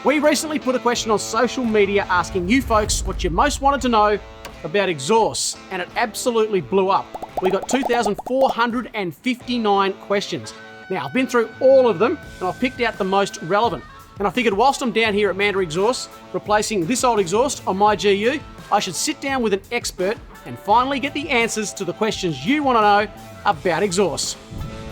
We recently put a question on social media asking you folks what you most wanted to know about exhausts, and it absolutely blew up. We got 2,459 questions. Now, I've been through all of them, and I've picked out the most relevant. And I figured whilst I'm down here at Manta Exhausts, replacing this old exhaust on my GU, I should sit down with an expert and finally get the answers to the questions you want to know about exhausts.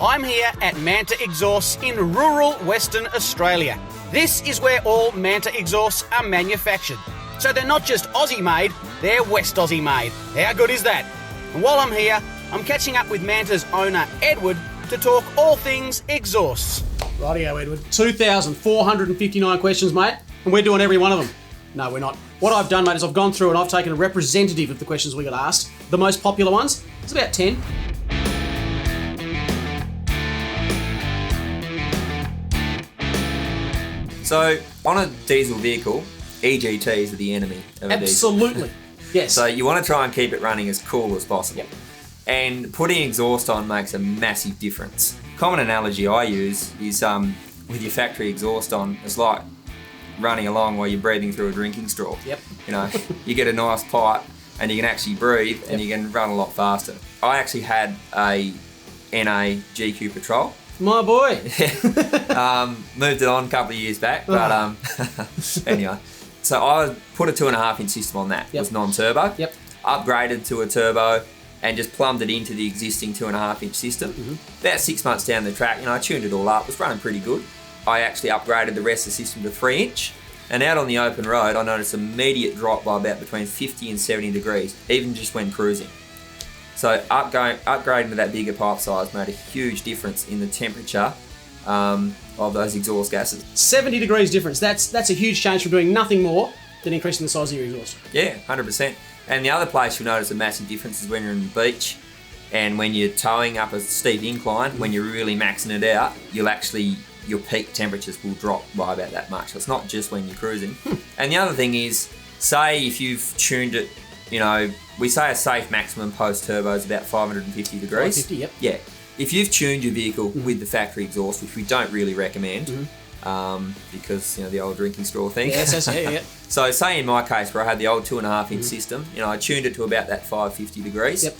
I'm here at Manta Exhausts in rural Western Australia. This is where all Manta exhausts are manufactured. So they're not just Aussie made, they're West Aussie made. How good is that? And while I'm here, I'm catching up with Manta's owner, Edward, to talk all things exhausts. Rightio, Edward. 2,459 questions, mate, and we're doing every one of them. No, we're not. What I've done, mate, is I've gone through and I've taken a representative of the questions we got asked. The most popular ones, it's about 10. So, on a diesel vehicle, EGT'S are the enemy of a diesel. Absolutely, yes. So you want to try and keep it running as cool as possible. Yep. And putting exhaust on makes a massive difference. Common analogy I use is with your factory exhaust on, it's like running along while you're breathing through a drinking straw. Yep. You know, you get a nice pipe and you can actually breathe and you can run a lot faster. I actually had a NA GQ Patrol. My boy. Moved it on a couple of years back, but anyway. So I put a 2.5 inch system on that. It was non-turbo. Yep. Upgraded to a turbo and just plumbed it into the existing 2.5 inch system. About 6 months down the track, I tuned it all up. It was running pretty good. I actually upgraded the rest of the system to 3 inch. And out on the open road, I noticed an immediate drop by about between 50 and 70 degrees, even just when cruising. So upgrading to that bigger pipe size made a huge difference in the temperature of those exhaust gases. 70 degrees difference. That's a huge change from doing nothing more than increasing the size of your exhaust. Yeah, 100%. And the other place you'll notice a massive difference is when you're in the beach and when you're towing up a steep incline, when you're really maxing it out, your peak temperatures will drop by about that much. So it's not just when you're cruising. And the other thing is, say if you've tuned it, we say a safe maximum post-turbo is about 550 degrees. 550, yep. Yeah. If you've tuned your vehicle with the factory exhaust, which we don't really recommend, because, the old drinking straw thing. Yes, yeah. So say in my case where I had the old 2.5 inch system, I tuned it to about that 550 degrees. Yep.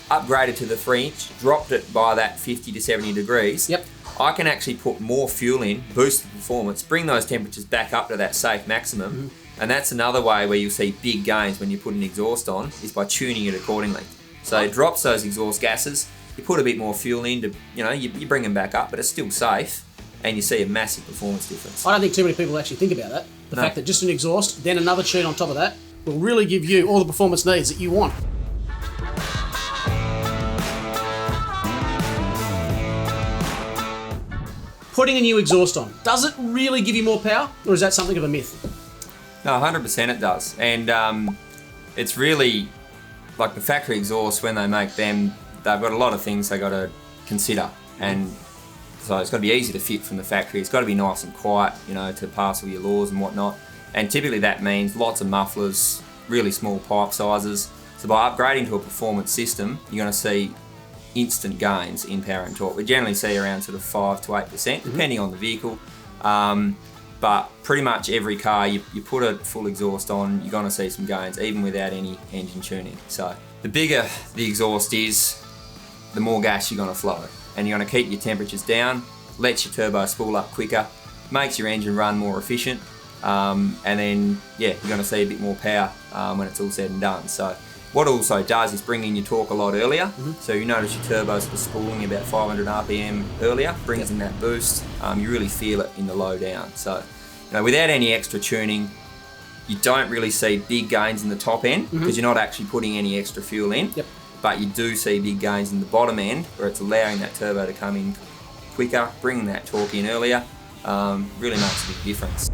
Upgraded to the 3 inch, dropped it by that 50 to 70 degrees. Yep. I can actually put more fuel in, boost the performance, bring those temperatures back up to that safe maximum. And that's another way where you'll see big gains when you put an exhaust on, is by tuning it accordingly. So it drops those exhaust gases, you put a bit more fuel in to, you bring them back up, but it's still safe, and you see a massive performance difference. I don't think too many people actually think about that. The fact that just an exhaust, then another tune on top of that, will really give you all the performance needs that you want. Putting a new exhaust on, does it really give you more power, or is that something of a myth? No, 100% it does. And it's really, like the factory exhaust, when they make them, they've got a lot of things they've got to consider. And so it's got to be easy to fit from the factory. It's got to be nice and quiet, to pass all your laws and whatnot. And typically that means lots of mufflers, really small pipe sizes. So by upgrading to a performance system, you're going to see instant gains in power and torque. We generally see around sort of 5 to 8%, depending on the vehicle. But pretty much every car, you put a full exhaust on, you're going to see some gains, even without any engine tuning. So the bigger the exhaust is, the more gas you're going to flow. And you're going to keep your temperatures down, lets your turbo spool up quicker, makes your engine run more efficient, and then, you're going to see a bit more power when it's all said and done. So what it also does is bring in your torque a lot earlier. So you notice your turbos are spooling about 500 RPM earlier, brings in that boost. You really feel it in the low down. So, without any extra tuning, you don't really see big gains in the top end because you're not actually putting any extra fuel in. Yep. But you do see big gains in the bottom end where it's allowing that turbo to come in quicker, bringing that torque in earlier. Really makes a big difference.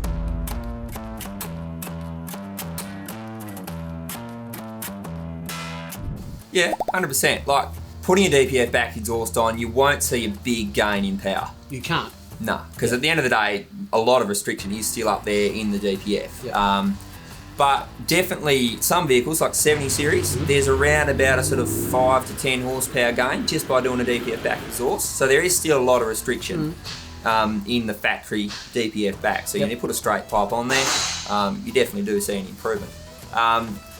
Yeah, 100%. Like putting a DPF back exhaust on, you won't see a big gain in power. You can't. No, because at the end of the day, a lot of restriction is still up there in the DPF. Yep. But definitely some vehicles, like 70 series, there's around about a sort of 5 to 10 horsepower gain just by doing a DPF back exhaust. So there is still a lot of restriction. in the factory DPF back. So you need to put a straight pipe on there. You definitely do see an improvement.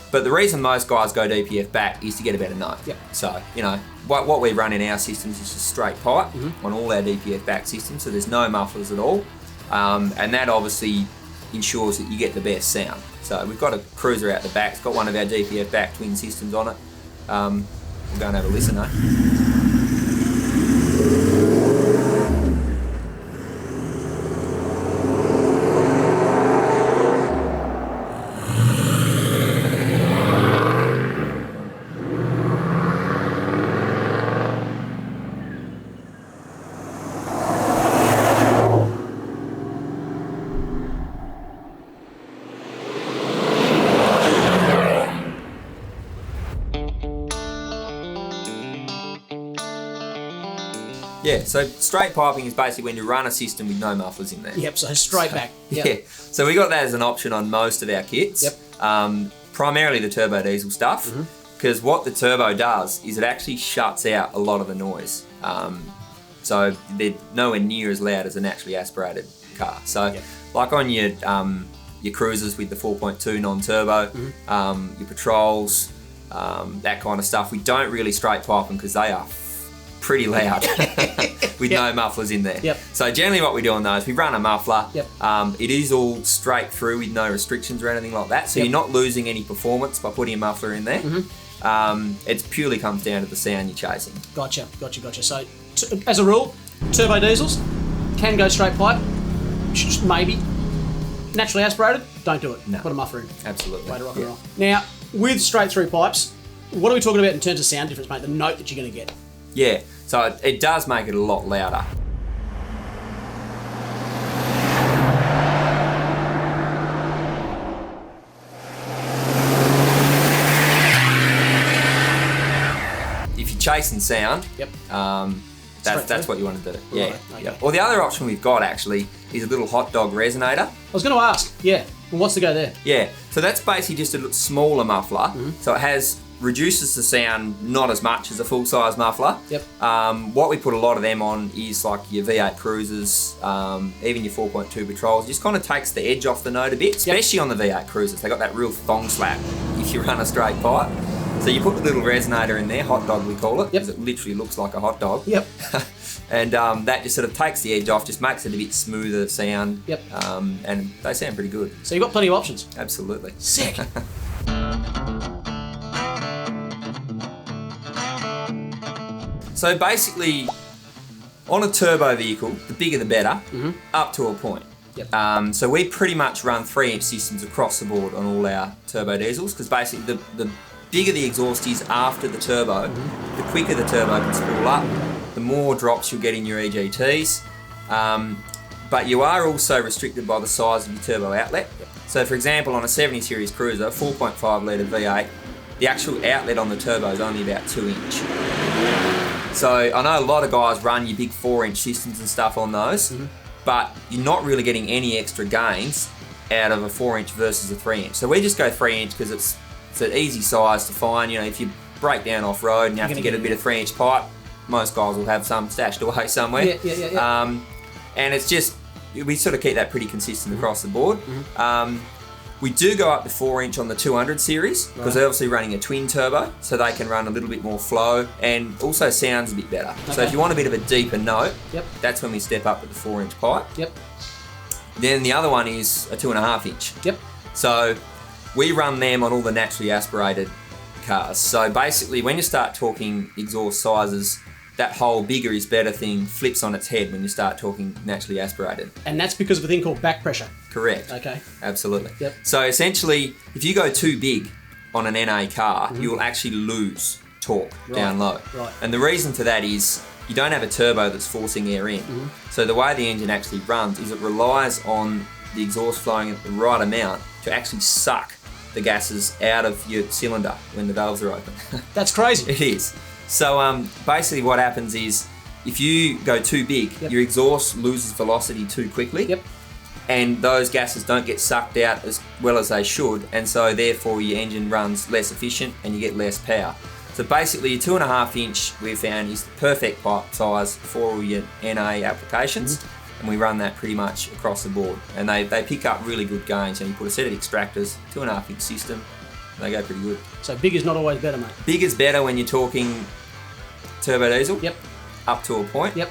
But the reason most guys go DPF back is to get a better note. Yep. So, you know, what we run in our systems is just straight pipe on all our DPF back systems, so there's no mufflers at all. And that obviously ensures that you get the best sound. So we've got a cruiser out the back, it's got one of our DPF back twin systems on it. We'll go and have a listen, eh? Yeah, so straight piping is basically when you run a system with no mufflers in there. Yep, so straight back. Yep. Yeah, so we got that as an option on most of our kits. Yep. Primarily the turbo diesel stuff, because what the turbo does is it actually shuts out a lot of the noise. So they're nowhere near as loud as a naturally aspirated car. So like on your cruisers with the 4.2 non-turbo, your patrols, that kind of stuff, we don't really straight pipe them because they are pretty loud with no mufflers in there. Yep. So generally what we do on those, we run a muffler. Yep. It is all straight through with no restrictions or anything like that. So you're not losing any performance by putting a muffler in there. It purely comes down to the sound you're chasing. Gotcha. So as a rule, turbo diesels can go straight pipe, maybe. Naturally aspirated, don't do it. No. Put a muffler in. Absolutely. Way to rock and roll. Now, with straight through pipes, what are we talking about in terms of sound difference, mate? The note that you're going to get. Yeah, so it does make it a lot louder. If you're chasing sound, that's what you want to do. Yeah. Right, okay. Or the other option we've got actually is a little hot dog resonator. I was going to ask, well, what's the go there? Yeah, so that's basically just a little smaller muffler. So it reduces the sound not as much as a full-size muffler. Yep. What we put a lot of them on is like your V8 cruisers, even your 4.2 patrols. It just kind of takes the edge off the note a bit, especially on the V8 cruisers. They got that real thong slap if you run a straight pipe. So you put the little resonator in there, hot dog we call it, because it literally looks like a hot dog. Yep. And that just sort of takes the edge off, just makes it a bit smoother sound. Yep. And they sound pretty good. So you've got plenty of options. Absolutely. Sick. So basically, on a turbo vehicle, the bigger the better, up to a point. Yep. So we pretty much run 3-inch systems across the board on all our turbo diesels, because basically the bigger the exhaust is after the turbo, the quicker the turbo can spool up, the more drops you'll get in your EGT'S. But you are also restricted by the size of your turbo outlet. Yep. So for example, on a 70 series cruiser, 4.5 litre V8, the actual outlet on the turbo is only about 2-inch. So I know a lot of guys run your big 4-inch systems and stuff on those, but you're not really getting any extra gains out of a 4-inch versus a 3-inch. So we just go 3-inch because it's an easy size to find. You know, if you break down off-road and you have to get a bit of 3-inch pipe, most guys will have some stashed away somewhere. Yeah. And it's just, we sort of keep that pretty consistent across the board. We do go up to 4-inch on the 200 series because they're obviously running a twin turbo, so they can run a little bit more flow and also sounds a bit better. Okay. So if you want a bit of a deeper note, that's when we step up to the 4-inch pipe. Yep. Then the other one is a 2.5-inch. Yep. So we run them on all the naturally aspirated cars. So basically, when you start talking exhaust sizes, that whole bigger is better thing flips on its head when you start talking naturally aspirated. And that's because of a thing called back pressure. Correct. Okay. Absolutely. Yep. So essentially, if you go too big on an NA car, you will actually lose torque down low. Right. And the reason for that is you don't have a turbo that's forcing air in. So the way the engine actually runs is it relies on the exhaust flowing at the right amount to actually suck the gases out of your cylinder when the valves are open. That's crazy. It is. So basically what happens is if you go too big, your exhaust loses velocity too quickly. Yep. And those gases don't get sucked out as well as they should, and so therefore your engine runs less efficient and you get less power. So basically a 2.5-inch we've found is the perfect pipe size for all your NA applications. and we run that pretty much across the board. And they pick up really good gains. And you put a set of extractors, 2.5 inch system, and they go pretty good. So big is not always better, mate. Big is better when you're talking turbo diesel. Yep. Up to a point. Yep.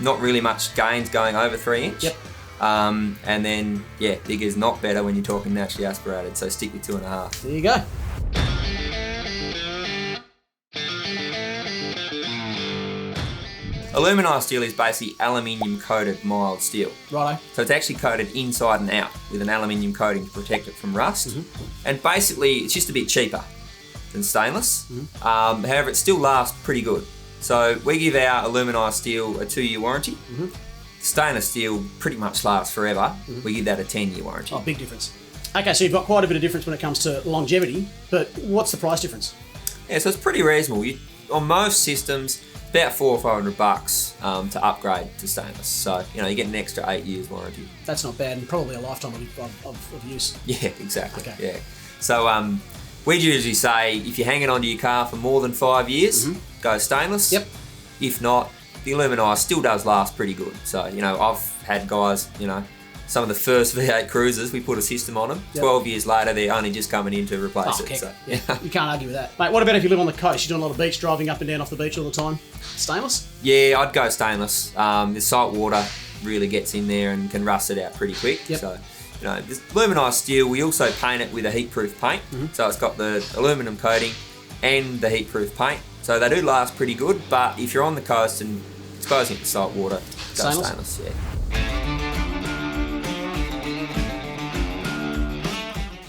Not really much gains going over 3 inch. Yep. And then, yeah, big is not better when you're talking naturally aspirated, so stick with 2.5. There you go. Aluminised steel is basically aluminium coated mild steel. Righto. So it's actually coated inside and out with an aluminium coating to protect it from rust. And basically it's just a bit cheaper than stainless. However, it still lasts pretty good. So we give our aluminised steel a 2-year warranty. Stainless steel pretty much lasts forever. We give that a 10-year warranty. Oh, big difference. Okay, so you've got quite a bit of difference when it comes to longevity, but what's the price difference? Yeah, so it's pretty reasonable. On most systems, about $400 or $500 to upgrade to stainless. So, you know, you get an extra 8 years warranty. That's not bad, and probably a lifetime of use. Yeah, exactly. Okay. Yeah. So we usually say if you're hanging onto your car for more than 5 years, go stainless. Yep. If not, the aluminised still does last pretty good. So, you know, I've had guys, you know, some of the first V8 Cruisers, we put a system on them. Yep. 12 years later, they're only just coming in to replace it. So, yeah. You can't argue with that. Mate, what about if you live on the coast? You're doing a lot of beach driving up and down off the beach all the time. Stainless? Yeah, I'd go stainless. The salt water really gets in there and can rust it out pretty quick. Yep. So, you know, this aluminised steel, we also paint it with a heat-proof paint. So it's got the aluminium coating and the heat-proof paint. So they do last pretty good, but if you're on the coast and exposing it to salt water, go stainless, yeah.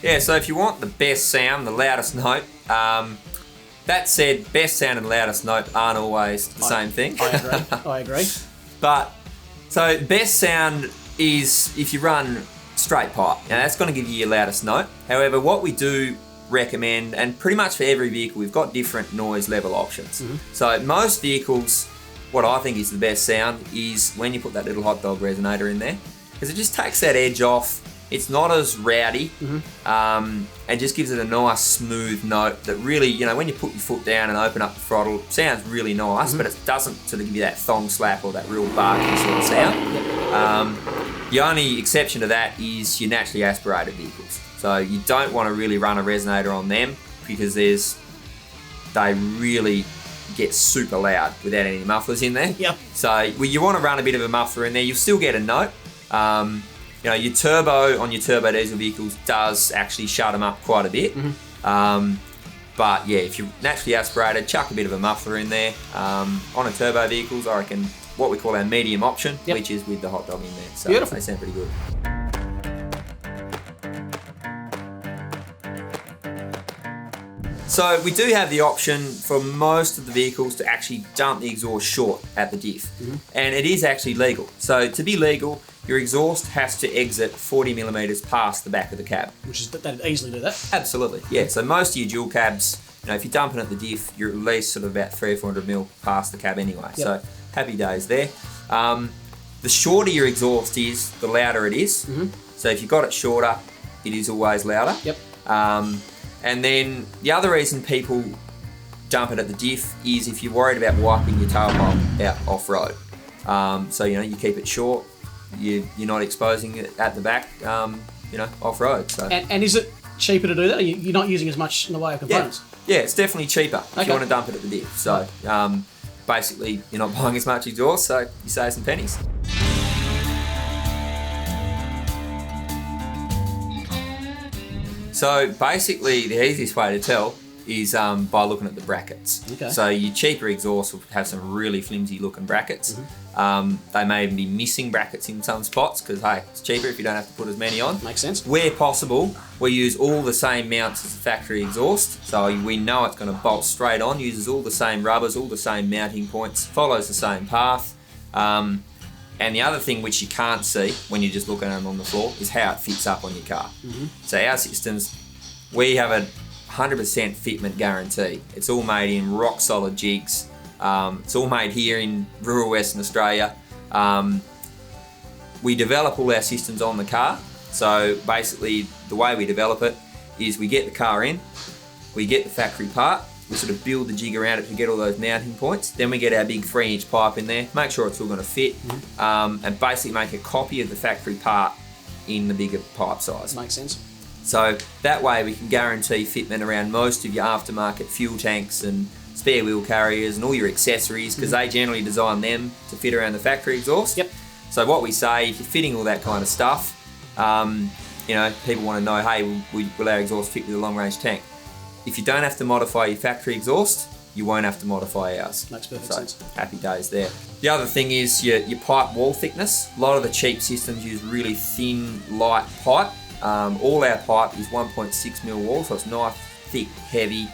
Yeah, so if you want the best sound, the loudest note, that said, best sound and loudest note aren't always the same thing. I agree. But, so best sound is if you run straight pipe. Now that's going to give you your loudest note. However, what we do recommend, and pretty much for every vehicle, we've got different noise level options. So most vehicles, what I think is the best sound is when you put that little hot dog resonator in there, because it just takes that edge off. It's not as rowdy, and just gives it a nice smooth note that really, you know, when you put your foot down and open up the throttle, sounds really nice, but it doesn't sort of give you that thong slap or that real barky sort of sound. The only exception to that is your naturally aspirated vehicles. So you don't want to really run a resonator on them because they really get super loud without any mufflers in there. Yep. So you want to run a bit of a muffler in there. You'll still get a note. You know, your turbo on your turbo diesel vehicles does actually shut them up quite a bit. But yeah, if you're naturally aspirated, chuck a bit of a muffler in there. On a turbo vehicles, I reckon what we call our medium option, which is with the hot dog in there. So beautiful. They sound pretty good. So we do have the option for most of the vehicles to actually dump the exhaust short at the diff. And it is actually legal. So to be legal, your exhaust has to exit 40 millimetres past the back of the cab. Which is, they'd easily do that. Absolutely, yeah. So most of your dual cabs, you know, if you're dumping at the diff, you're at least sort of about 300 or 400 mil past the cab anyway. So happy days there. The shorter your exhaust is, the louder it is. So if you've got it shorter, it is always louder. Yep. And then the other reason people dump it at the diff is if you're worried about wiping your tailpipe out off-road. So, you know, you keep it short, you're not exposing it at the back, you know, off-road. So. And is it cheaper to do that? You're not using as much in the way of components? Yeah, it's definitely cheaper if you want to dump it at the diff. So basically, you're not buying as much exhaust, so you save some pennies. So basically, the easiest way to tell is by looking at the brackets. Okay. So your cheaper exhaust will have some really flimsy looking brackets. They may even be missing brackets in some spots because, hey, it's cheaper if you don't have to put as many on. Makes sense. Where possible, we use all the same mounts as the factory exhaust. So we know it's going to bolt straight on, uses all the same rubbers, all the same mounting points, follows the same path. And the other thing which you can't see when you're just looking at them on the floor is how it fits up on your car. So our systems, we have a 100% fitment guarantee. It's all made in rock solid jigs. It's all made here in rural Western Australia. We develop all our systems on the car. So basically the way we develop it is we get the car in, we get the factory part, We sort of build the jig around it to get all those mounting points. Then we get our big 3-inch pipe in there, make sure it's all going to fit, and basically make a copy of the factory part in the bigger pipe size. Makes sense. So that way we can guarantee fitment around most of your aftermarket fuel tanks and spare wheel carriers and all your accessories, because they generally design them to fit around the factory exhaust. Yep. So what we say, if you're fitting all that kind of stuff, you know, people want to know, hey, will our exhaust fit with a long range tank? If you don't have to modify your factory exhaust, you won't have to modify ours. Makes perfect So sense. happy days there. The other thing is your pipe wall thickness. A lot of the cheap systems use really thin, light pipe. All our pipe is 1.6mm wall, so it's nice, thick, heavy,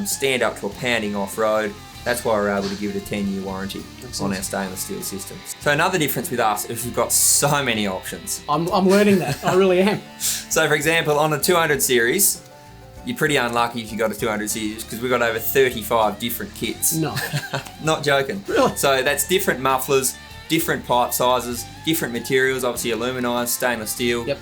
stand up to a pounding off-road. That's why we're able to give it a 10-year warranty on our stainless steel systems. So another difference with us is we've got so many options. I'm learning that. I really am. So for example, on the 200 series, you're pretty unlucky if you got a 200 series because we've got over 35 different kits. No. Not joking. Really? So that's different mufflers, different pipe sizes, different materials, obviously aluminised, stainless steel. Yep.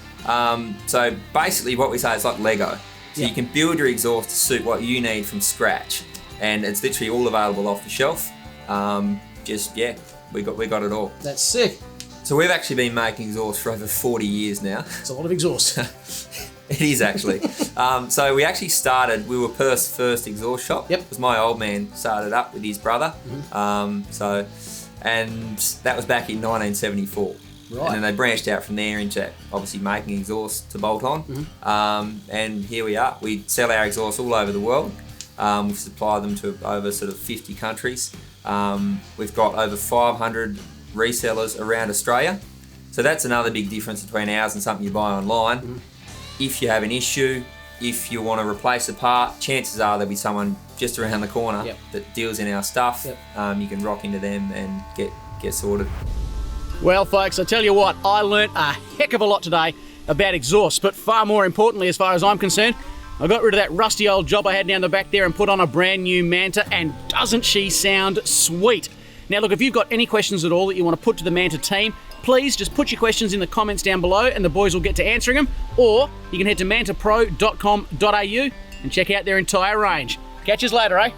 So basically what we say is like Lego. So Yep. you can build your exhaust to suit what you need from scratch. And it's literally all available off the shelf. We got it all. That's sick. So we've actually been making exhaust for over 40 years now. It's a lot of exhaust. It is actually. So we actually started, we were Perth's first exhaust shop. Yep. It was my old man started up with his brother. And that was back in 1974. Right. And then they branched out from there into obviously making exhaust to bolt on. And here we are. We sell our exhaust all over the world. We supply them to over sort of 50 countries. We've got over 500 resellers around Australia. So that's another big difference between ours and something you buy online. If you have an issue, if you want to replace a part, chances are there'll be someone just around the corner Yep. that deals in our stuff. Yep. You can rock into them and get sorted. Well, folks, I tell you what, I learnt a heck of a lot today about exhaust, but far more importantly, as far as I'm concerned, I got rid of that rusty old job I had down the back there and put on a brand new Manta, and doesn't she sound sweet? Now look, if you've got any questions at all that you want to put to the Manta team, please just put your questions in the comments down below and the boys will get to answering them, or you can head to mantapro.com.au and check out their entire range. Catch us later, eh?